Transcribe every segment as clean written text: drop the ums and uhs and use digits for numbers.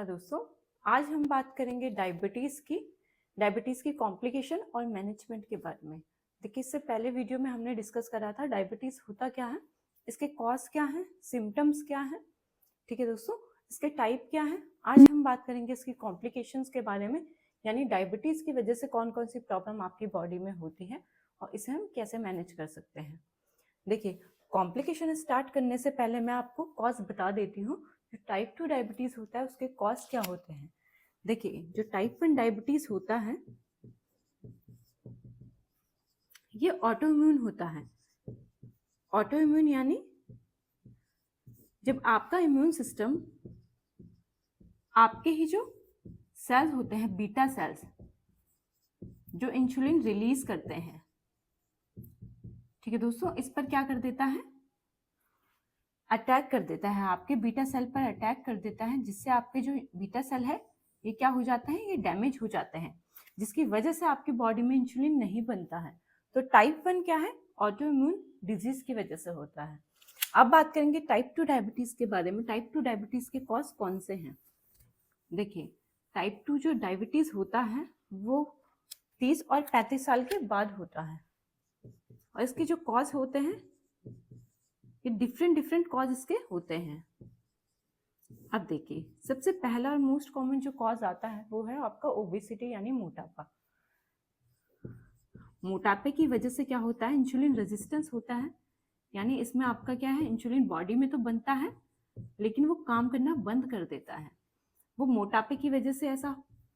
नमस्कार दोस्तों। आज हम बात करेंगे डायबिटीज़ की कॉम्प्लिकेशन और मैनेजमेंट के बारे में। देखिए, इससे पहले वीडियो में हमने डिस्कस करा था डायबिटीज़ होता क्या है, इसके कॉज क्या है, सिम्टम्स क्या है। ठीक है दोस्तों, इसके टाइप क्या है। आज हम बात करेंगे इसकी कॉम्प्लिकेशंस के बारे में, यानी डायबिटीज़ की वजह से कौन कौन सी प्रॉब्लम आपकी बॉडी में होती है और इसे हम कैसे मैनेज कर सकते हैं। देखिए, कॉम्प्लिकेशन स्टार्ट करने से पहले मैं आपको कॉज बता देती हूँ। जो टाइप 2 डायबिटीज़ होता है उसके कॉज क्या होते हैं। देखिए, जो टाइप 1 डायबिटीज़ होता है ये ऑटो इम्यून होता है। ऑटो इम्यून यानी जब आपका इम्यून सिस्टम आपके ही जो सेल्स होते हैं, बीटा सेल्स, जो इंसुलिन रिलीज करते हैं, ठीक है दोस्तों, इस पर क्या कर देता है, अटैक कर देता है, आपके बीटा सेल पर अटैक कर देता है, जिससे आपके जो बीटा सेल है ये क्या हो जाता है, ये डैमेज हो जाते हैं, जिसकी वजह से आपकी बॉडी में इंसुलिन नहीं बनता है। तो टाइप 1 क्या है, ऑटो इम्यून डिजीज की वजह से होता है। अब बात करेंगे टाइप 2 डायबिटीज के बारे में। टाइप 2 डायबिटीज के कॉज कौन से हैं। देखिए, टाइप 2 जो डायबिटीज होता है वो 30 और 35 साल के बाद होता है, और इसके जो कॉज होते हैं ये डिफरेंट कॉज इसके होते हैं। अब देखिए, सबसे पहला और मोस्ट कॉमन जो कॉज आता है वो है आपका ओबेसिटी यानी मोटापा। मोटापे की वजह से क्या होता है, इंसुलिन रेजिस्टेंस होता है, यानी इसमें आपका क्या है, इंसुलिन बॉडी में तो बनता है लेकिन वो काम करना बंद कर देता है। वो मोटापे की वजह से ऐसा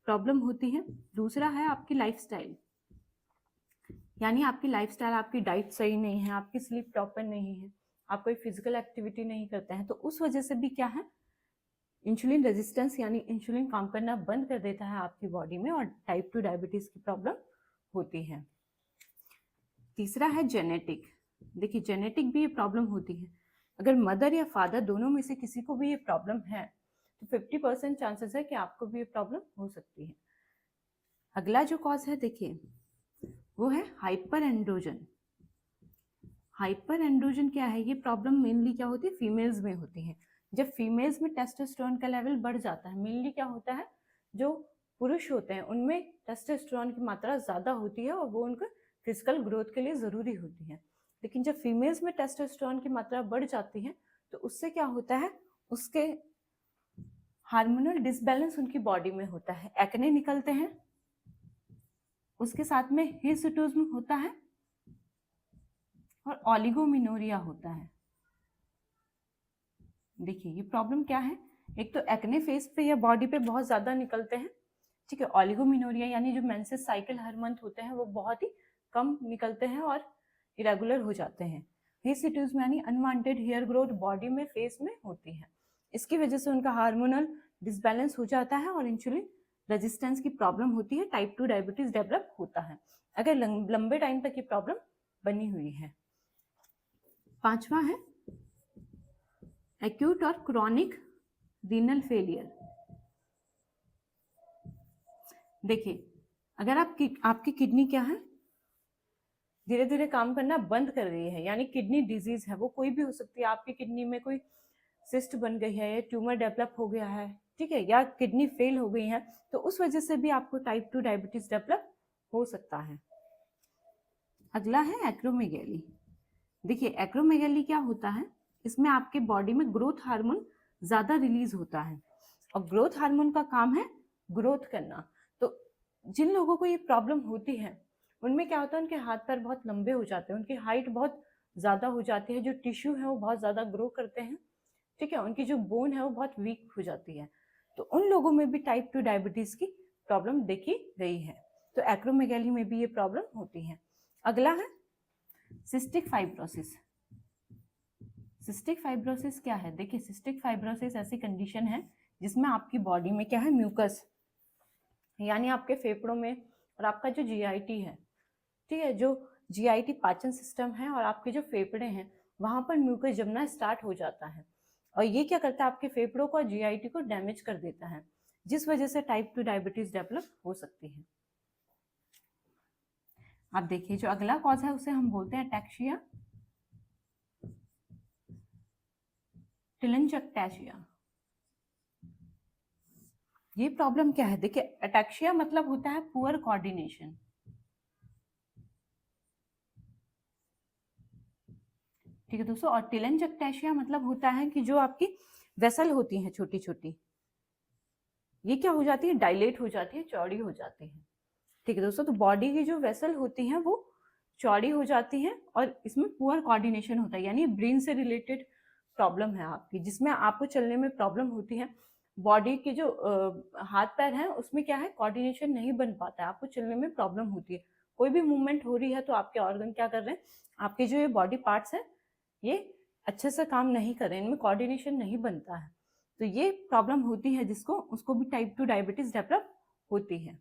प्रॉब्लम होती है। दूसरा है आपकी लाइफस्टाइल, यानी आपकी लाइफस्टाइल, आपकी डाइट सही नहीं है, आपकी स्लीप प्रॉपर नहीं है, आप कोई फिजिकल एक्टिविटी नहीं करते हैं, तो उस वजह से भी क्या है, इंसुलिन रेजिस्टेंस यानी इंसुलिन काम करना बंद कर देता है आपकी बॉडी में और टाइप 2 डायबिटीज की प्रॉब्लम होती है। तीसरा है जेनेटिक। देखिए, जेनेटिक भी ये प्रॉब्लम होती है। अगर मदर या फादर दोनों में से किसी को भी ये प्रॉब्लम है तो 50% चांसेस है कि आपको भी ये प्रॉब्लम हो सकती है। अगला जो कॉज है देखिए, वो है हाइपर एंड्रोजन। हाइपर एंड्रोजन क्या है, ये प्रॉब्लम मेनली क्या होती है, फीमेल्स में होती है। जब फीमेल्स में टेस्टोस्टेरोन का लेवल बढ़ जाता है, मेनली क्या होता है, जो पुरुष होते हैं उनमें टेस्टोस्टेरोन की मात्रा ज़्यादा होती है और वो उनका फिजिकल ग्रोथ के लिए ज़रूरी होती है। लेकिन जब फीमेल्स में टेस्टोस्टेरोन की मात्रा बढ़ जाती है तो उससे क्या होता है, उसके हार्मोनल डिसबैलेंस उनकी बॉडी में होता है, एक्ने निकलते हैं, उसके साथ में हिर्सुटुज्म होता है और ओलिगोमिनोरिया होता है। देखिए, ये प्रॉब्लम क्या है, एक तो एक्ने फेस पे या बॉडी पे बहुत ज़्यादा निकलते हैं, ठीक है। ओलिगोमिनोरिया यानी जो मेंसेस साइकिल हर मंथ होते हैं वो बहुत ही कम निकलते हैं और इरेगुलर हो जाते हैं। हिर्सुटुज्म यानी अनवांटेड हेयर ग्रोथ बॉडी में, फेस में होती है। इसकी वजह से उनका हार्मोनल डिसबैलेंस हो जाता है और इंसुलिन रेजिस्टेंस की प्रॉब्लम होती है, टाइप 2 डायबिटीज डेवलप होता है अगर लंबे टाइम तक ये प्रॉब्लम बनी हुई है। पांचवा है एक्यूट और क्रॉनिक रीनल फेलियर। देखिए, अगर आपकी किडनी क्या है, धीरे धीरे काम करना बंद कर रही है, यानी किडनी डिजीज है, वो कोई भी हो सकती है। आपकी किडनी में कोई सिस्ट बन गई है या ट्यूमर डेवलप हो गया है, ठीक है, या किडनी फेल हो गई है, तो उस वजह से भी आपको टाइप 2 डायबिटीज डेवलप हो सकता है। अगला है एक्रोमेगैली। देखिए, एक्रोमेगैली क्या होता है, इसमें आपके बॉडी में ग्रोथ हार्मोन ज्यादा रिलीज होता है और ग्रोथ हार्मोन का काम है ग्रोथ करना। तो जिन लोगों को ये प्रॉब्लम होती है उनमें क्या होता है, उनके हाथ पैर बहुत लंबे हो जाते हैं, उनकी हाइट बहुत ज्यादा हो जाती है, जो टिश्यू है वो बहुत ज्यादा ग्रो करते हैं, ठीक है, उनकी जो बोन है वो बहुत वीक हो जाती है। तो उन लोगों में भी टाइप 2 डायबिटीज की प्रॉब्लम देखी गई है। तो एक्रोमेगैली में भी ये प्रॉब्लम होती है। अगला है सिस्टिक फाइब्रोसिस। सिस्टिक फाइब्रोसिस क्या है, देखिए, सिस्टिक फाइब्रोसिस ऐसी कंडीशन है जिसमें आपकी बॉडी में क्या है, म्यूकस, यानी आपके फेफड़ों में और आपका जो जीआईटी है, ठीक है, जो जीआईटी पाचन सिस्टम है और आपके जो फेफड़े हैं वहां पर म्यूकस जमना स्टार्ट हो जाता है और ये क्या करता है, आपके फेफड़ों को और जीआईटी को डैमेज कर देता है, जिस वजह से टाइप 2 डायबिटीज डेवलप हो सकती है। आप देखिए, जो अगला कॉज है उसे हम बोलते हैं अटैक्सिया टेलेंजाक्टैसिया। ये प्रॉब्लम क्या है, देखिए अटैक्सिया मतलब होता है पुअर कोऑर्डिनेशन, ठीक है दोस्तों। और टेलेंजक्टेशिया मतलब होता है कि जो आपकी वेसल होती हैं छोटी छोटी, ये क्या हो जाती है, डायलेट हो जाती है, चौड़ी हो जाती है, ठीक है दोस्तों। तो बॉडी की जो वेसल होती हैं वो चौड़ी हो जाती हैं और इसमें पुअर कोऑर्डिनेशन होता है, यानी ब्रेन से रिलेटेड प्रॉब्लम है आपकी, जिसमें आपको चलने में प्रॉब्लम होती है। बॉडी के जो हाथ पैर हैं उसमें क्या है, कोऑर्डिनेशन नहीं बन पाता है, आपको चलने में प्रॉब्लम होती है। कोई भी मूवमेंट हो रही है तो आपके ऑर्गन क्या कर रहे हैं, आपके जो ये बॉडी पार्ट्स हैं ये अच्छे से काम नहीं कर रहे हैं, इनमें कोऑर्डिनेशन नहीं बनता है। तो ये प्रॉब्लम होती है जिसको, उसको भी टाइप 2 डायबिटीज डेवलप होती है।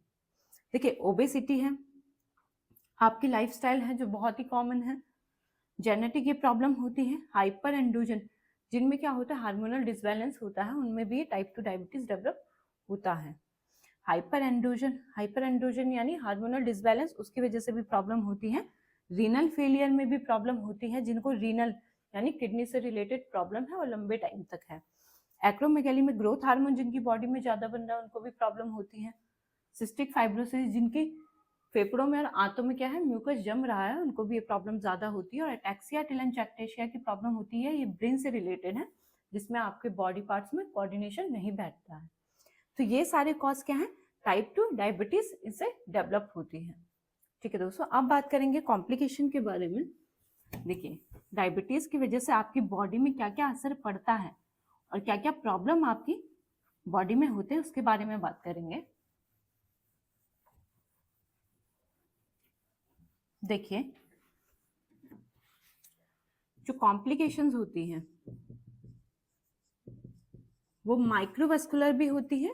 देखिए ओबेसिटी है, आपकी लाइफस्टाइल है जो बहुत ही कॉमन है, जेनेटिक ये प्रॉब्लम होती है, हाइपर एंड्रोजन जिनमें क्या होता है हार्मोनल डिसबैलेंस होता है, उनमें भी टाइप 2 डायबिटीज डेवलप होता है। हाइपर एंड्रोजन यानी हार्मोनल डिसबैलेंस, उसकी वजह से भी प्रॉब्लम होती है। रीनल फेलियर में भी प्रॉब्लम होती है, जिनको रीनल यानी किडनी से रिलेटेड प्रॉब्लम है और लंबे टाइम तक है। एक्रोमेगैली में ग्रोथ हार्मोन जिनकी बॉडी में ज्यादा बन रहा है उनको भी प्रॉब्लम होती है। सिस्टिक फाइब्रोसिस जिनकी फेफड़ों में और आंतों में क्या है म्यूकस जम रहा है, उनको भी ये प्रॉब्लम ज्यादा होती है। और अटैक्सिया टेलेंजैक्टेशिया की प्रॉब्लम होती है, ये ब्रेन से रिलेटेड है, जिसमें आपके बॉडी पार्ट्स में कोऑर्डिनेशन नहीं बैठता है। तो ये सारे कॉज क्या है, टाइप 2 डायबिटीज इससे डेवलप होती है, ठीक है दोस्तों। अब बात करेंगे कॉम्प्लिकेशन के बारे में। देखिए डायबिटीज की वजह से आपकी बॉडी में क्या क्या असर पड़ता है और क्या क्या प्रॉब्लम आपकी बॉडी में होते हैं उसके बारे में बात करेंगे। देखिए जो कॉम्प्लिकेशंस होती हैं वो माइक्रोवास्कुलर भी होती है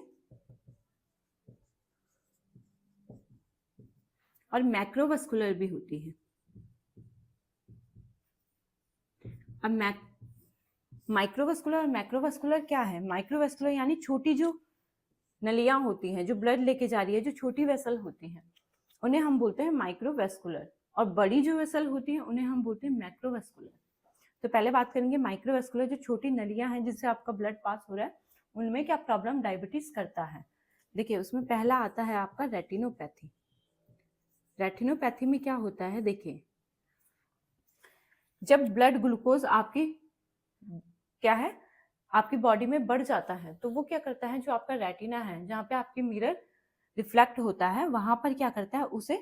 और मैक्रोवास्कुलर भी होती है। अब माइक्रोवास्कुलर और मैक्रोवास्कुलर क्या है, माइक्रोवास्कुलर यानी छोटी जो नलियां होती हैं जो ब्लड लेके जा रही है, जो छोटी वेसल होती हैं उन्हें हम बोलते हैं माइक्रोवास्कुलर, और बड़ी जो वेसल होती है उन्हें हम बोलते हैं मैक्रोवास्कुलर। तो पहले बात करेंगे माइक्रोवास्कुलर, जो छोटी नलियां हैं जिससे आपका ब्लड पास हो रहा है, उनमें क्या प्रॉब्लम डायबिटीज करता है। देखिए उसमें पहला आता है आपका रेटिनोपैथी। रेटिनोपैथी में क्या होता है, देखिए जब ब्लड ग्लूकोज आपकी क्या है आपकी बॉडी में बढ़ जाता है तो वो क्या करता है, जो आपका रेटिना है जहाँ पे आपकी मिरर रिफ्लेक्ट होता है वहां पर क्या करता है उसे,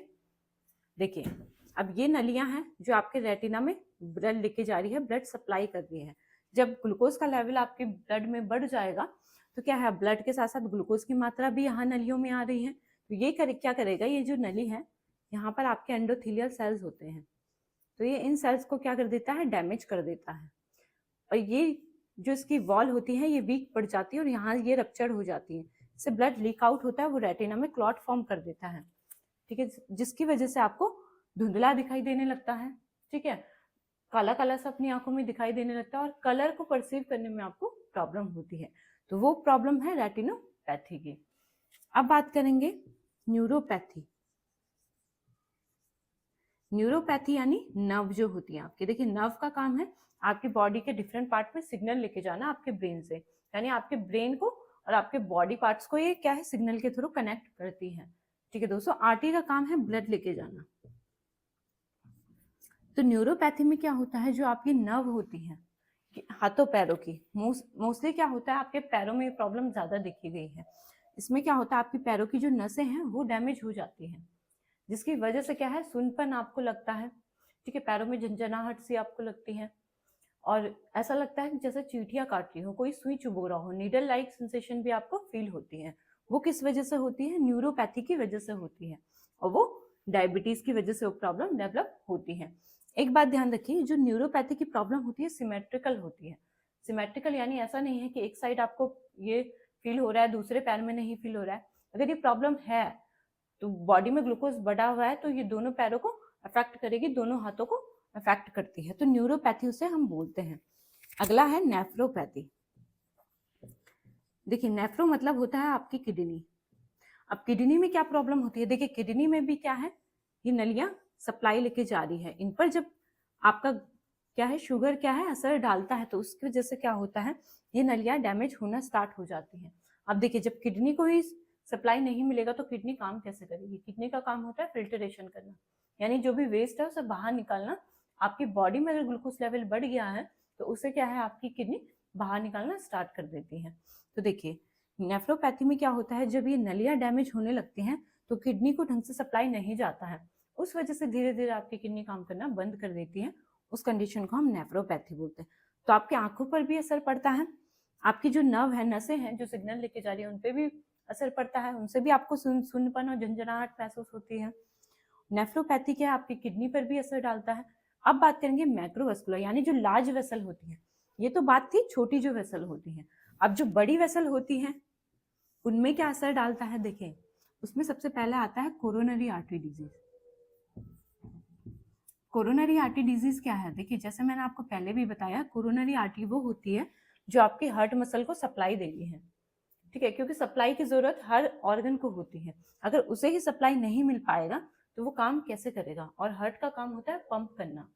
देखिए अब ये नलियां हैं जो आपके रेटिना में ब्लड लेके जा रही है, ब्लड सप्लाई कर रही है। जब ग्लूकोज का लेवल आपके ब्लड में बढ़ जाएगा तो क्या है, ब्लड के साथ साथ ग्लूकोज की मात्रा भी यहाँ नलियों में आ रही है। तो ये क्या करेगा, ये जो नली है यहाँ पर आपके एंडोथेलियल सेल्स होते हैं, तो ये इन सेल्स को क्या कर देता है, डैमेज कर देता है। और ये जो इसकी वॉल होती है ये वीक पड़ जाती है और यहाँ ये रप्चर हो जाती है, इससे ब्लड लीक आउट होता है, वो रेटिना में क्लॉट फॉर्म कर देता है, ठीक है, जिसकी वजह से आपको धुंधला दिखाई देने लगता है, ठीक है, काला काला सा अपनी आंखों में दिखाई देने लगता है और कलर को परसीव करने में आपको प्रॉब्लम होती है। तो वो प्रॉब्लम है रेटिनोपैथी की। अब बात करेंगे न्यूरोपैथी। न्यूरोपैथी यानी नर्व जो होती है आपकी, देखिए नर्व का काम है आपकी बॉडी के डिफरेंट पार्ट में सिग्नल लेके जाना आपके ब्रेन से, यानी आपके ब्रेन को और आपके बॉडी पार्ट्स को ये क्या है सिग्नल के थ्रू कनेक्ट करती है, ठीक है दोस्तों। आर्टरी का काम है ब्लड लेके जाना। तो न्यूरोपैथी में क्या होता है, जो आपकी नर्व होती है हाथों पैरों की, मोस्टली क्या होता है आपके पैरों में प्रॉब्लम ज्यादा देखी गई है। इसमें क्या होता है आपकी पैरों की जो नसें हैं वो डैमेज हो जाती हैं, जिसकी वजह से क्या है सुनपन आपको लगता है, ठीक है, पैरों में झंझनाहट सी आपको लगती है और ऐसा लगता है कि जैसे चींटियां काट रही हो, कोई सुई चुभो रहा हो, नीडल लाइक सेंसेशन भी आपको फील होती है। वो किस वजह से होती है, न्यूरोपैथी की वजह से होती है, और वो डायबिटीज की वजह से वो प्रॉब्लम डेवलप होती है। एक बात ध्यान रखिए, जो न्यूरोपैथी की प्रॉब्लम होती है सिमेट्रिकल होती है। सिमेट्रिकल यानी ऐसा नहीं है कि एक साइड आपको ये फील हो रहा है दूसरे पैर में नहीं फील हो रहा है। अगर ये प्रॉब्लम है तो बॉडी में ग्लूकोज बढ़ा हुआ है तो ये दोनों पैरों को अफेक्ट करेगी, दोनों हाथों को अफेक्ट करती है, तो न्यूरोपैथी उसे हम बोलते हैं। अगला है नेफ्रोपैथी। देखिए नेफ्रो मतलब होता है आपकी किडनी। अब किडनी में क्या प्रॉब्लम होती है, देखिए किडनी में भी क्या है, ये नलियां सप्लाई लेके जा रही है, इन पर जब आपका क्या है शुगर क्या है असर डालता है तो उसकी वजह से क्या होता है, ये नलियां डैमेज होना स्टार्ट हो जाती हैं। अब देखिए जब किडनी को ही सप्लाई नहीं मिलेगा तो किडनी काम कैसे करेगी? किडनी का काम होता है फिल्टरेशन करना, यानी जो भी वेस्ट है उसे बाहर निकालना। आपकी बॉडी में अगर ग्लूकोज लेवल बढ़ गया है तो उससे क्या है, आपकी किडनी बाहर निकालना स्टार्ट कर देती है। तो देखिए नेफ्रोपैथी में क्या होता है, जब ये नलियां डैमेज होने लगती हैं तो किडनी को ढंग से सप्लाई नहीं जाता है, उस वजह से धीरे धीरे आपकी किडनी काम करना बंद कर देती है। उस कंडीशन को हम नेफ्रोपैथी बोलते हैं। तो आपकी आंखों पर भी असर पड़ता है, आपकी जो नर्व है, नसें हैं जो सिग्नल लेके जा रही है, उन पे भी असर पड़ता है, उनसे भी आपको सुन्नपन और झंझनाहट महसूस होती है। नेफ्रोपैथी क्या है, आपकी किडनी पर भी असर डालता है। अब बात करेंगे मैक्रोवेस्कुलर, यानी जो लार्ज वेसल होती है। ये तो बात थी छोटी जो वेसल होती है, अब जो बड़ी वेसल होती है उनमें क्या असर डालता है, देखिए उसमें सबसे पहले आता है coronary artery disease. Coronary artery disease क्या है, देखिए जैसे मैंने आपको पहले भी बताया, कोरोनरी आर्टरी वो होती है जो आपके हार्ट मसल को सप्लाई देती है, ठीक है, क्योंकि सप्लाई की जरूरत हर ऑर्गन को होती है। अगर उसे ही सप्लाई नहीं मिल पाएगा तो वो काम कैसे करेगा, और हार्ट का काम होता है पंप करना।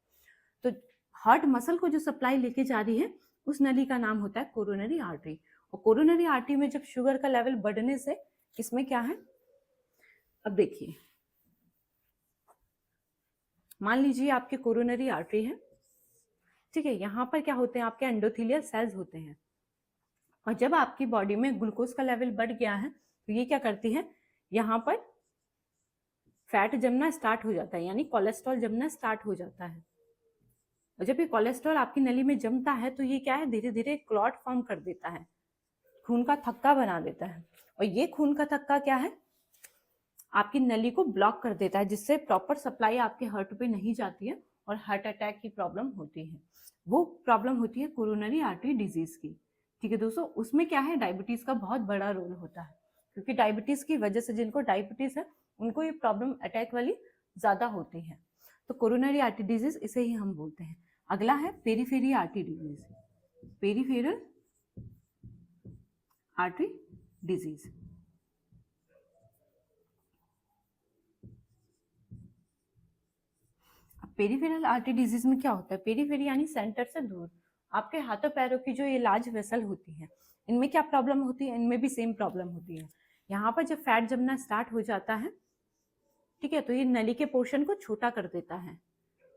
तो हार्ट मसल को जो सप्लाई लेके जा रही है उस नली का नाम होता है कोरोनरी आर्टरी। और कोरोनरी आर्टरी में जब शुगर का लेवल बढ़ने से इसमें क्या है, अब देखिए मान लीजिए आपके कोरोनरी आर्टरी है, ठीक है, यहाँ पर क्या होते हैं, आपके एंडोथेलियल सेल्स होते हैं, और जब आपकी बॉडी में ग्लूकोज का लेवल बढ़ गया है तो ये क्या करती है, यहाँ पर फैट जमना स्टार्ट हो जाता है, यानी कोलेस्ट्रॉल जमना स्टार्ट हो जाता है। और जब ये कोलेस्ट्रॉल आपकी नली में जमता है तो ये क्या है, धीरे धीरे क्लॉट फॉर्म कर देता है, खून का थक्का बना देता है। और ये खून का थक्का क्या है, आपकी नली को ब्लॉक कर देता है, जिससे प्रॉपर सप्लाई आपके हार्ट पे नहीं जाती है और हार्ट अटैक की प्रॉब्लम होती है। वो प्रॉब्लम होती है कोरोनरी आर्टरी डिजीज की, ठीक है दोस्तों। उसमें क्या है, डायबिटीज का बहुत बड़ा रोल होता है, क्योंकि डायबिटीज की वजह से जिनको डायबिटीज है उनको ये प्रॉब्लम अटैक वाली ज्यादा होती है। तो कोरोनरी आर्टरी डिजीज इसे ही हम बोलते हैं। अगला है periphery artery disease, peripheral artery disease. Peripheral artery disease में क्या होता है, पेरीफेरी यानी सेंटर से दूर, आपके हाथों पैरों की जो ये लार्ज वेसल होती है, इनमें क्या प्रॉब्लम होती है, इनमें भी सेम प्रॉब्लम होती है। यहाँ पर जब फैट जमना स्टार्ट हो जाता है, ठीक है, तो ये नली के पोर्शन को छोटा कर देता है।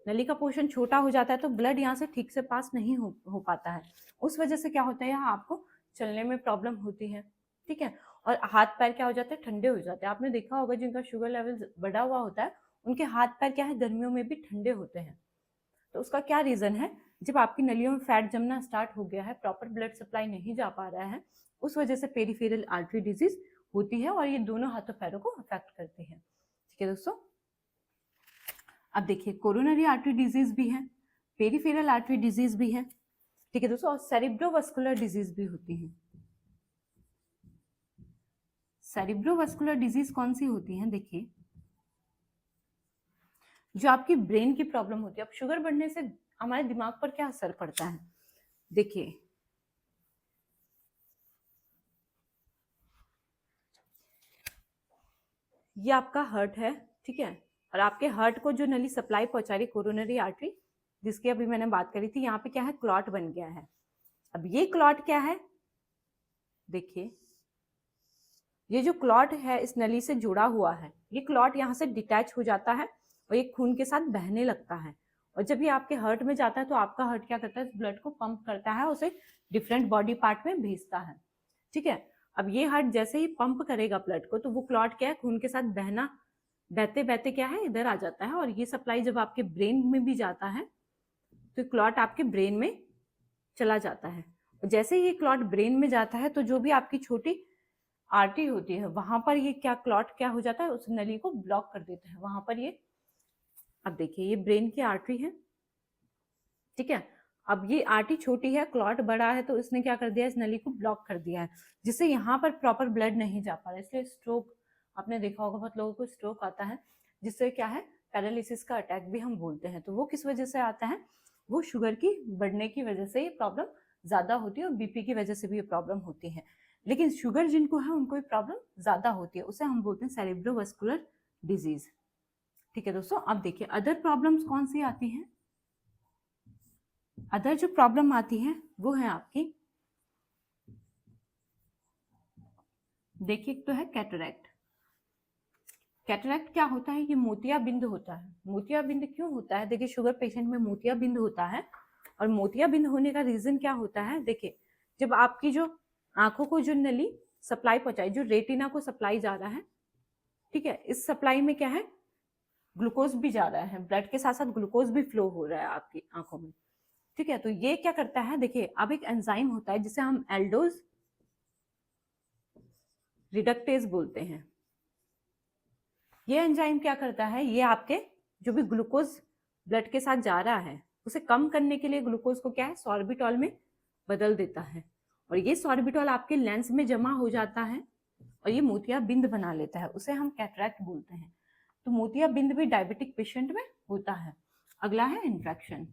नली का पोर्शन छोटा हो जाता है तो ब्लड यहाँ से ठीक से पास नहीं हो पाता है, उस वजह से क्या होता है, यहाँ आपको चलने में प्रॉब्लम होती है, ठीक है। और हाथ पैर क्या हो जाते हैं, ठंडे हो जाते हैं। आपने देखा होगा जिनका शुगर लेवल बढ़ा हुआ होता है उनके हाथ पैर क्या है, गर्मियों में भी ठंडे होते हैं। तो उसका क्या रीजन है, जब आपकी नलियों में फैट जमना स्टार्ट हो गया है, प्रॉपर ब्लड सप्लाई नहीं जा पा रहा है, उस वजह से पेरीफेरल आर्टरी डिजीज होती है, और ये दोनों हाथों पैरों को अफेक्ट करती है, ठीक है दोस्तों। अब देखिए कोरोनरी आर्टरी डिजीज भी है, पेरीफेरल आर्टरी डिजीज भी है, ठीक है दोस्तों, और सेरिब्रोवास्कुलर डिजीज भी होती है। सेरिब्रोवास्कुलर डिजीज कौन सी होती है, देखिए जो आपकी ब्रेन की प्रॉब्लम होती है। अब शुगर बढ़ने से हमारे दिमाग पर क्या असर पड़ता है, देखिए ये आपका हार्ट है, ठीक है, और आपके हार्ट को जो नली सप्लाई पहुंचा रही कोरोनरी आर्टरी, जिसकी अभी मैंने बात करी थी, यहाँ पे क्या है, क्लॉट बन गया है। अब ये क्लॉट क्या है, देखिए ये जो क्लॉट है इस नली से जुड़ा हुआ है, ये क्लॉट यहाँ से डिटैच हो जाता है और ये खून के साथ बहने लगता है। और जब ये आपके हार्ट में जाता है तो आपका हार्ट क्या करता है, ब्लड को पंप करता है, उसे डिफरेंट बॉडी पार्ट में भेजता है, ठीक है। अब ये हार्ट जैसे ही पंप करेगा ब्लड को, तो वो क्लॉट क्या है, खून के साथ बहना, बहते बहते क्या है, इधर आ जाता है, और ये सप्लाई जब आपके ब्रेन में भी जाता है तो क्लॉट आपके ब्रेन में चला जाता है। जैसे ही ये क्लॉट ब्रेन में जाता है तो जो भी आपकी छोटी आर्टरी होती है वहां पर ये क्या क्लॉट क्या हो जाता है, उस नली को ब्लॉक कर देता है वहां पर ये। अब देखिए ये ब्रेन की आर्टरी है, ठीक है। अब ये आर्टरी छोटी है, क्लॉट बड़ा है, तो इसने क्या कर दिया, इस नली को ब्लॉक कर दिया है, जिससे यहाँ पर प्रॉपर ब्लड नहीं जा पा रहा है। इसलिए स्ट्रोक आपने देखा होगा, बहुत लोगों को स्ट्रोक आता है, जिससे क्या है, पैरालिसिस का अटैक भी हम बोलते हैं। तो वो किस वजह से आता है, वो शुगर की बढ़ने की वजह से ये प्रॉब्लम ज्यादा होती है, और बीपी की वजह से भी ये प्रॉब्लम होती है। लेकिन शुगर जिनको है उनको ये प्रॉब्लम ज्यादा होती है, उसे हम बोलते हैं सेरेब्रोवास्कुलर डिजीज, ठीक है दोस्तों। अब देखिए अदर प्रॉब्लम्स कौन सी आती हैं, अदर जो प्रॉब्लम आती है वो है आपकी देखिए एक तो है कैटरैक्ट। कैटरैक्ट क्या होता है? ये मोतियाबिंद होता है। मोतियाबिंद क्यों होता है? देखिए शुगर पेशेंट में मोतियाबिंद होता है, और मोतियाबिंद होने का रीजन क्या होता है? देखिए जब आपकी जो आंखों को जो नली सप्लाई पहुंचाई, जो रेटिना को सप्लाई जा रहा है, ठीक है, इस सप्लाई में क्या है, ग्लूकोज भी जा रहा है, ब्लड के साथ साथ ग्लूकोज भी फ्लो हो रहा है आपकी आंखों में, ठीक है। तो ये क्या करता है, देखिए अब एक एंजाइम होता है जिसे हम एल्डोज रिडक्टेज बोलते हैं। ये एंजाइम क्या करता है, ये आपके जो भी ग्लूकोज ब्लड के साथ जा रहा है उसे कम करने के लिए ग्लूकोज को क्या है, सॉर्बिटॉल में बदल देता है, और ये सॉर्बिटॉल आपके लेंस में जमा हो जाता है और ये मोतियाबिंद बना लेता है, उसे हम कैटरैक्ट बोलते हैं। तो मोतियाबिंद भी डायबिटिक पेशेंट में होता है। अगला है इन्फेक्शन।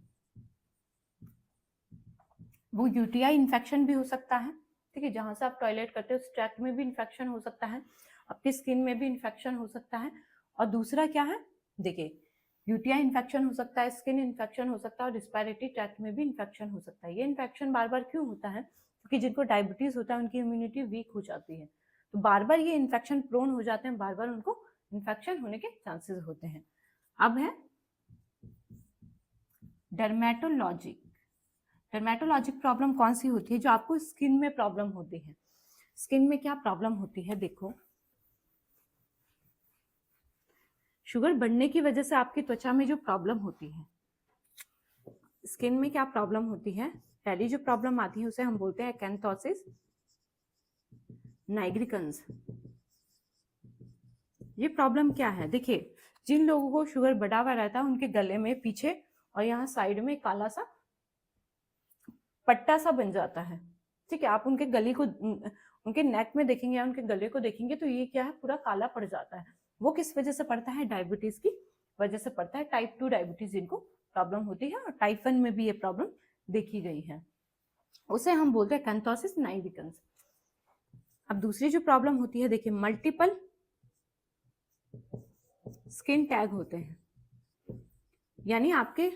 वो यूटीआई इन्फेक्शन भी हो सकता है, ठीक है, जहां से आप टॉयलेट करते हो उस ट्रैक्ट में भी इन्फेक्शन हो सकता है, आपकी स्किन में भी इन्फेक्शन हो सकता है। और दूसरा क्या है, देखिए यूटीआई इन्फेक्शन हो सकता है, स्किन इन्फेक्शन हो सकता है, और रिस्पायरेटरी ट्रैक्ट में भी इन्फेक्शन हो सकता है। ये इन्फेक्शन बार बार क्यों होता है? क्योंकि जिनको डायबिटीज होता है उनकी इम्यूनिटी वीक हो जाती है, तो बार बार ये इन्फेक्शन प्रोन हो जाते हैं, बार बार उनको इन्फेक्शन होने के चांसेस होते हैं। अब है डर्मेटोलॉजिक। डर्मेटोलॉजिक प्रॉब्लम कौन सी होती है? जो आपको स्किन में प्रॉब्लम होती है। स्किन में क्या प्रॉब्लम होती है? देखो शुगर बढ़ने की वजह से आपकी त्वचा में जो प्रॉब्लम होती है, स्किन में क्या प्रॉब्लम होती है, पहली जो प्रॉब्लम आती है उसे हम बोलते हैं एक्ैंथोसिस नाइग्रिकन्स। ये प्रॉब्लम क्या है? देखिए जिन लोगों को शुगर बढ़ा हुआ रहता है उनके गले में पीछे और यहाँ साइड में काला सा पट्टा सा बन जाता है, ठीक है। आप उनके गले को, उनके नेक में देखेंगे या उनके गले को देखेंगे तो ये क्या है, पूरा काला पड़ जाता है। वो किस वजह से पड़ता है? डायबिटीज की वजह से पड़ता है। टाइप 2 डायबिटीज जिनको प्रॉब्लम होती है, और टाइप 1 में भी ये प्रॉब्लम देखी गई है, उसे हम बोलते हैं एक्ैंथोसिस नाइग्रिकन्स। अब दूसरी जो प्रॉब्लम होती है, देखिए मल्टीपल स्किन टैग होते हैं, यानी आपके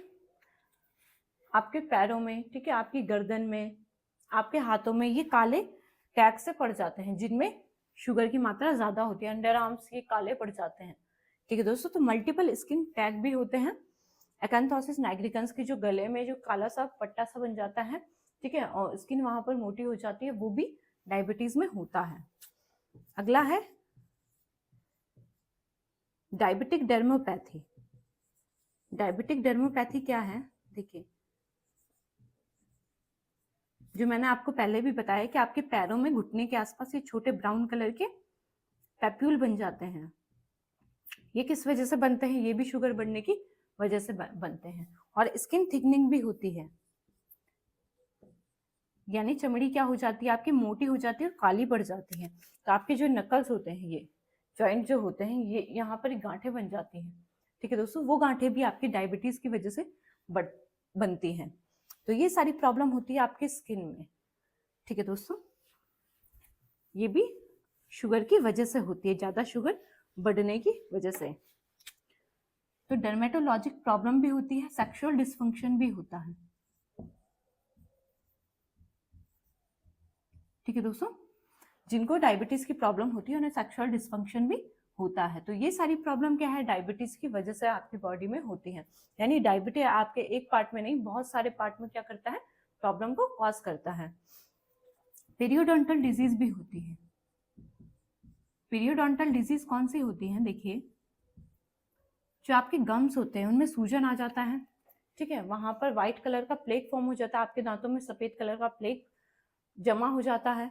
पैरों में, ठीक है, आपकी गर्दन में, आपके हाथों में ये काले टैग से पड़ जाते हैं जिनमें शुगर की मात्रा ज्यादा होती है। अंडर आर्म्स ये काले पड़ जाते हैं, ठीक है दोस्तों। तो मल्टीपल स्किन टैग भी होते हैं। एक्ैंथोसिस नाइग्रिकन्स की जो गले में जो काला सा पट्टा सा बन जाता है, ठीक है, और स्किन वहां पर मोटी हो जाती है, वो भी डायबिटीज में होता है। अगला है डायबिटिक डर्मोपैथी। डायबिटिक डर्मोपैथी क्या है? देखिए जो मैंने आपको पहले भी बताया कि आपके पैरों में घुटने के आसपास ये छोटे ब्राउन कलर के पैप्यूल बन जाते हैं। ये किस वजह से बनते हैं? ये भी शुगर बढ़ने की वजह से बनते हैं। और स्किन थिकनिंग भी होती है, यानी चमड़ी क्या हो जाती है, आपकी मोटी हो जाती है और काली पड़ जाती है। तो आपके जो नकल्स होते हैं, ये जॉइंट जो होते हैं, ये यहाँ पर गांठें बन जाती हैं, ठीक है दोस्तों। वो गांठें भी आपकी डायबिटीज की वजह से बनती हैं। तो ये सारी प्रॉब्लम होती है आपके स्किन में, ठीक है दोस्तों। ये भी शुगर की वजह से होती है, ज्यादा शुगर बढ़ने की वजह से। तो डर्मेटोलॉजिक प्रॉब्लम भी होती है, सेक्सुअल डिसफंक्शन भी होता है, ठीक है दोस्तों। जिनको डायबिटीज की प्रॉब्लम होती है उन्हें सेक्सुअल डिसफंक्शन भी होता है। तो ये सारी प्रॉब्लम क्या है, डायबिटीज की वजह से आपकी बॉडी में होती है। यानी डायबिटीज आपके एक पार्ट में नहीं, बहुत सारे पार्ट में क्या करता है, प्रॉब्लम को कॉज करता है। पीरियोडोंटल डिजीज भी होती है। पीरियोडोंटल डिजीज कौन सी होती है? देखिए जो आपके गम्स होते हैं उनमें सूजन आ जाता है, ठीक है, वहां पर व्हाइट कलर का प्लेक फॉर्म हो जाता है, आपके दांतों में सफेद कलर का प्लेक जमा हो जाता है,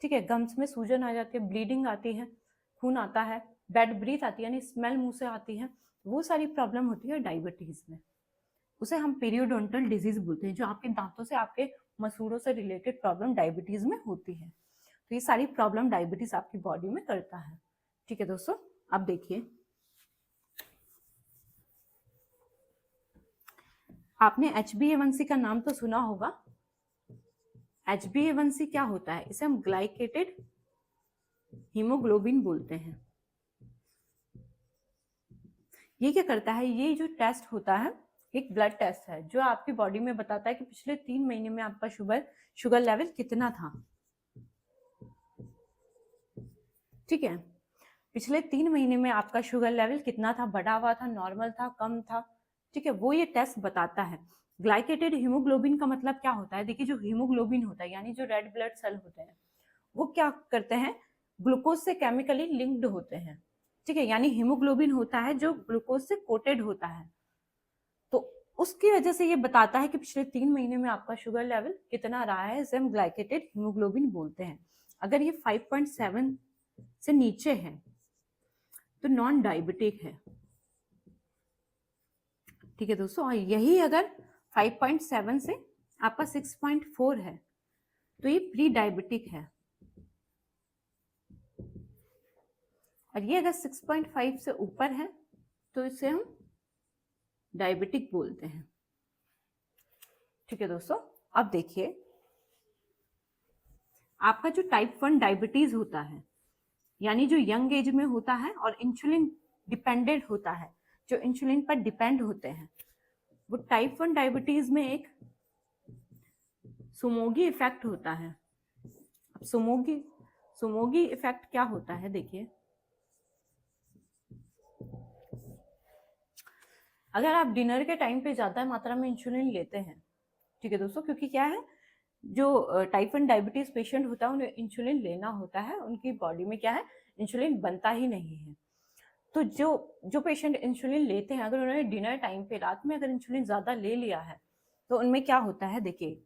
ठीक है, गम्स में सूजन आ जाती है, ब्लीडिंग आती है, खून आता है, बैड ब्रीथ आती है, यानी स्मेल मुंह से आती है। वो सारी प्रॉब्लम होती है डायबिटीज में, उसे हम पीरियोडोंटल डिजीज बोलते हैं। जो आपके दांतों से, आपके मसूड़ों से रिलेटेड प्रॉब्लम डायबिटीज में होती है। तो ये सारी प्रॉब्लम डायबिटीज आपकी बॉडी में करता है, ठीक है दोस्तों। अब देखिए आपने HbA1c का नाम तो सुना होगा। HbA1c क्या होता है? इसे हम ग्लाइकेटेड हीमोग्लोबिन बोलते हैं। ये क्या करता है? ये जो टेस्ट होता है एक ब्लड टेस्ट है जो आपकी बॉडी में बताता है कि पिछले 3 महीने में आपका शुगर लेवल कितना था। ठीक है, पिछले 3 महीने में आपका शुगर लेवल कितना था, बढ़ा हुआ था, नॉर्मल था, कम था, ठीक है, वो ये टेस्ट बताता है। ग्लाइकेटेड हीमोग्लोबिन का मतलब क्या होता है, देखिए जो हीमोग्लोबिन होता है यानी जो रेड ब्लड सेल होते हैं वो क्या करते हैं, ग्लूकोज से केमिकली लिंक्ड होते हैं, ठीक है, यानी हीमोग्लोबिन होता है जो ग्लूकोज से कोटेड होता है, तो उसकी वजह से ये बताता है कि पिछले 3 महीने में आपका शुगर लेवल कितना रहा है, इसे हम ग्लाइकेटेड हीमोग्लोबिन बोलते हैं। अगर ये 5.7 से नीचे है तो नॉन डायबिटिक है, ठीक है दोस्तों, और यही अगर 5.7 से आपका 6.4 है तो ये प्री डायबिटिक है, और ये अगर 6.5 से ऊपर है तो इसे हम डायबिटिक बोलते हैं, ठीक है दोस्तों। अब देखिए आपका जो टाइप 1 डायबिटीज होता है यानी जो यंग एज में होता है और इंसुलिन डिपेंडेंट होता है, जो इंसुलिन पर डिपेंड होते हैं, वो टाइप 1 डायबिटीज में एक सुमोगी इफेक्ट होता है। अब सुमोगी इफेक्ट क्या होता है, देखिए अगर आप डिनर के टाइम पे ज्यादा मात्रा में इंसुलिन लेते हैं, ठीक है दोस्तों, क्योंकि क्या है जो टाइप 1 डायबिटीज पेशेंट होता है उन्हें इंसुलिन लेना होता है, उनकी बॉडी में क्या है इंसुलिन बनता ही नहीं है, तो जो पेशेंट इंसुलिन लेते हैं अगर उन्होंने डिनर टाइम पे रात में अगर इंसुलिन ज्यादा ले लिया है तो उनमें क्या होता है, देखिए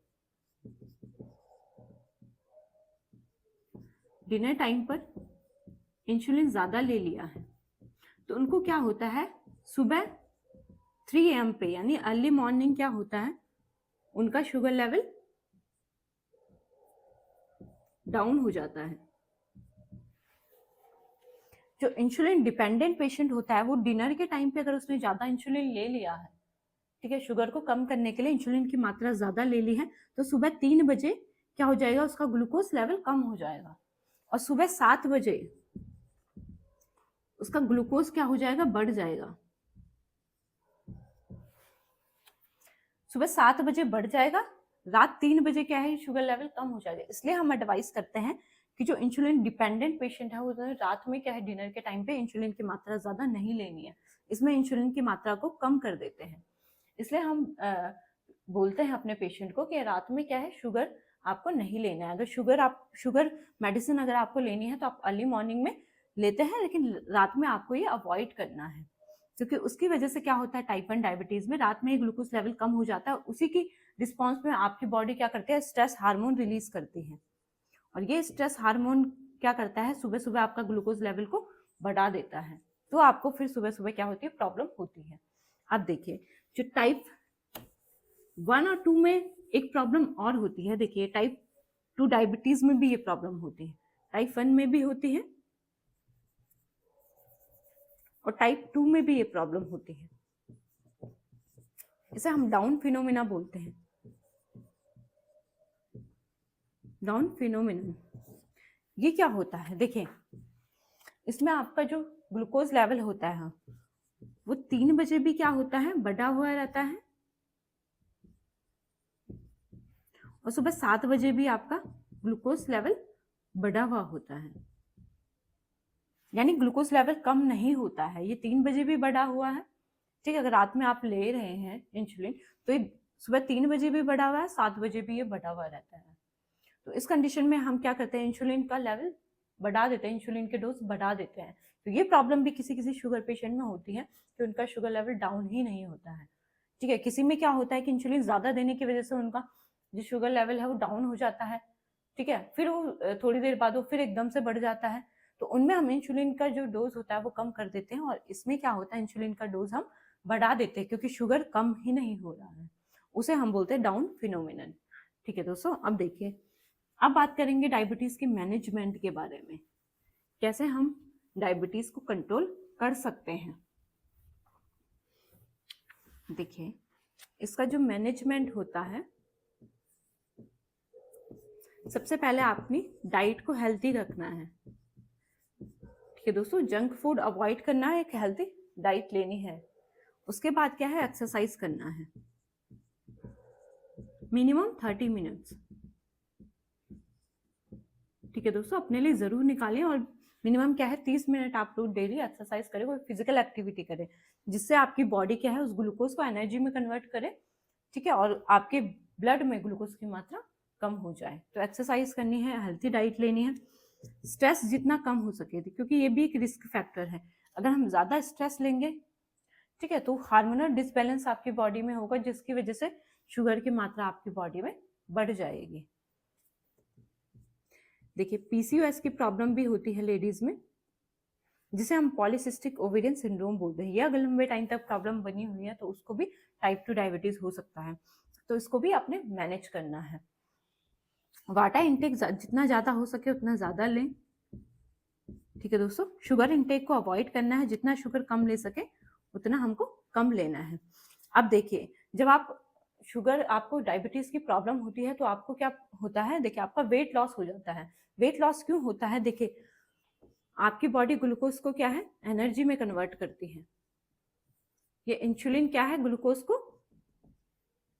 डिनर टाइम पर इंसुलिन ज्यादा ले लिया है तो उनको क्या होता है, सुबह 3 AM पे यानी अर्ली मॉर्निंग क्या होता है, उनका शुगर लेवल डाउन हो जाता है। जो इंसुलिन डिपेंडेंट पेशेंट होता है वो डिनर के टाइम पे अगर उसने ज्यादा इंसुलिन ले लिया है, ठीक है, शुगर को कम करने के लिए इंसुलिन की मात्रा ज्यादा ले ली है, तो सुबह 3 बजे क्या हो जाएगा, उसका ग्लूकोज लेवल कम हो जाएगा, और सुबह 7 बजे उसका ग्लूकोज क्या हो जाएगा, बढ़ जाएगा, सुबह 7 बजे बढ़ जाएगा, रात 3 बजे क्या है शुगर लेवल कम हो जाएगा। इसलिए हम एडवाइस करते हैं कि जो इंसुलिन डिपेंडेंट पेशेंट है वो रात में क्या है डिनर के टाइम पे इंसुलिन की मात्रा ज्यादा नहीं लेनी है, इसमें इंसुलिन की मात्रा को कम कर देते हैं। इसलिए हम बोलते हैं अपने पेशेंट को कि रात में क्या है शुगर आपको नहीं लेना है, अगर शुगर मेडिसिन अगर आपको लेनी है तो आप अर्ली मॉर्निंग में लेते हैं, लेकिन रात में आपको ये अवॉइड करना है, क्योंकि उसकी वजह से क्या होता है टाइप 1 डायबिटीज में रात में ग्लूकोज लेवल कम हो जाता है, उसी की रिस्पॉन्स में आपकी बॉडी क्या करती है, स्ट्रेस हार्मोन रिलीज करती है, और ये स्ट्रेस हार्मोन क्या करता है, सुबह सुबह आपका ग्लूकोज लेवल को बढ़ा देता है, तो आपको फिर सुबह सुबह क्या होती है, प्रॉब्लम होती है। अब देखिए जो टाइप 1 और 2 में एक प्रॉब्लम और होती है, देखिए टाइप 2 डायबिटीज में भी ये प्रॉब्लम होती है, टाइप 1 में भी होती है और टाइप 2 में भी ये प्रॉब्लम होती है, इसे हम डाउन फिनोमिना बोलते हैं, डाउन फिनोमिना। ये क्या होता है, देखिए इसमें आपका जो ग्लूकोज लेवल होता है वो 3 बजे भी क्या होता है, बढ़ा हुआ रहता है, और सुबह 7 बजे भी आपका ग्लूकोज लेवल बढ़ा हुआ होता है, यानी ग्लूकोज लेवल कम नहीं होता है, ये 3 बजे भी बढ़ा हुआ है, ठीक है, अगर रात में आप ले रहे हैं इंसुलिन तो ये सुबह 3 बजे भी बढ़ा हुआ है, 7 बजे भी ये बढ़ा हुआ रहता है, तो इस कंडीशन में हम क्या करते हैं, इंसुलिन का लेवल बढ़ा देते हैं, इंसुलिन के डोज बढ़ा देते हैं। तो ये प्रॉब्लम भी किसी किसी शुगर पेशेंट में होती है कि उनका शुगर लेवल डाउन ही नहीं होता है, ठीक है, किसी में क्या होता है कि इंसुलिन ज्यादा देने की वजह से उनका जो शुगर लेवल है वो डाउन हो जाता है, ठीक है, फिर वो थोड़ी देर बाद वो फिर एकदम से बढ़ जाता है, तो उनमें हम इंसुलिन का जो डोज होता है वो कम कर देते हैं, और इसमें क्या होता है इंसुलिन का डोज हम बढ़ा देते हैं क्योंकि शुगर कम ही नहीं हो रहा है, उसे हम बोलते हैं डाउन फिनोमिनन, ठीक है दोस्तों। अब देखिए अब बात करेंगे डायबिटीज के मैनेजमेंट के बारे में, कैसे हम डायबिटीज को कंट्रोल कर सकते हैं। देखिए इसका जो मैनेजमेंट होता है, सबसे पहले आपने डाइट को हेल्दी रखना है, ठीक है दोस्तों, जंक फूड अवॉइड करना है, एक हेल्दी डाइट लेनी है, उसके बाद क्या है, एक्सरसाइज करना है मिनिमम 30 मिनट्स, ठीक है दोस्तों, अपने लिए जरूर निकालें, और मिनिमम क्या है 30 मिनट आप लोग डेली एक्सरसाइज करें, कोई फिजिकल एक्टिविटी करें जिससे आपकी बॉडी क्या है उस ग्लूकोज को एनर्जी में कन्वर्ट करे, ठीक है, और आपके ब्लड में ग्लूकोज की मात्रा कम हो जाए। तो एक्सरसाइज करनी है, हेल्थी डाइट लेनी है, स्ट्रेस जितना कम हो सके, क्योंकि ये भी एक रिस्क फैक्टर है। अगर हम ज्यादा स्ट्रेस लेंगे, ठीक है, तो हार्मोनल डिसबैलेंस आपकी बॉडी में होगा जिसकी वजह से शुगर की मात्रा आपकी बॉडी में बढ़ जाएगी। देखिए पीसीओएस की प्रॉब्लम भी होती है लेडीज में, जिसे हम पॉलीसिस्टिक ओवेरियन सिंड्रोम बोलते हैं। ये अगर लंबे टाइम तक प्रॉब्लम बनी हुई है तो उसको भी टाइप 2 डायबिटीज हो सकता है, तो इसको भी आपने मैनेज करना है। वाटर इंटेक जितना ज्यादा हो सके उतना ज्यादा लें, ठीक है दोस्तों। शुगर इंटेक को अवॉइड करना है, जितना शुगर कम ले सके उतना हमको कम लेना है। अब देखिए जब आप शुगर, आपको डायबिटीज की प्रॉब्लम होती है तो आपको क्या होता है, देखिए आपका वेट लॉस हो जाता है। वेट लॉस क्यों होता है, देखिए आपकी बॉडी ग्लूकोज को क्या है एनर्जी में कन्वर्ट करती है। ये इंसुलिन क्या है ग्लूकोज को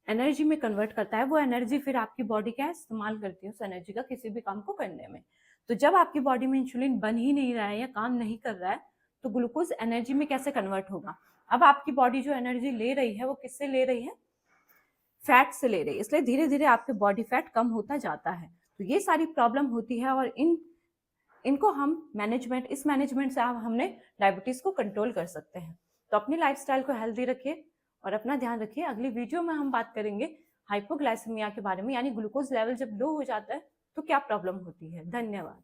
एनर्जी में कन्वर्ट करता है, वो एनर्जी फिर आपकी बॉडी क्या है इस्तेमाल करती है उस एनर्जी का किसी भी काम को करने में। तो जब आपकी बॉडी में इंसुलिन बन ही नहीं रहा है या काम नहीं कर रहा है तो ग्लूकोज एनर्जी में कैसे कन्वर्ट होगा। अब आपकी बॉडी जो एनर्जी ले रही है वो किससे ले रही है, फैट से ले रही है, इसलिए धीरे धीरे आपके बॉडी फैट कम होता जाता है। तो ये सारी प्रॉब्लम होती है और इनको हम इस मैनेजमेंट से हमने डायबिटीज को कंट्रोल कर सकते हैं। तो अपनी लाइफस्टाइल को हेल्दी रखिए और अपना ध्यान रखिए। अगली वीडियो में हम बात करेंगे हाइपोग्लाइसेमिया के बारे में, यानी ग्लूकोज लेवल जब लो हो जाता है तो क्या प्रॉब्लम होती है। धन्यवाद।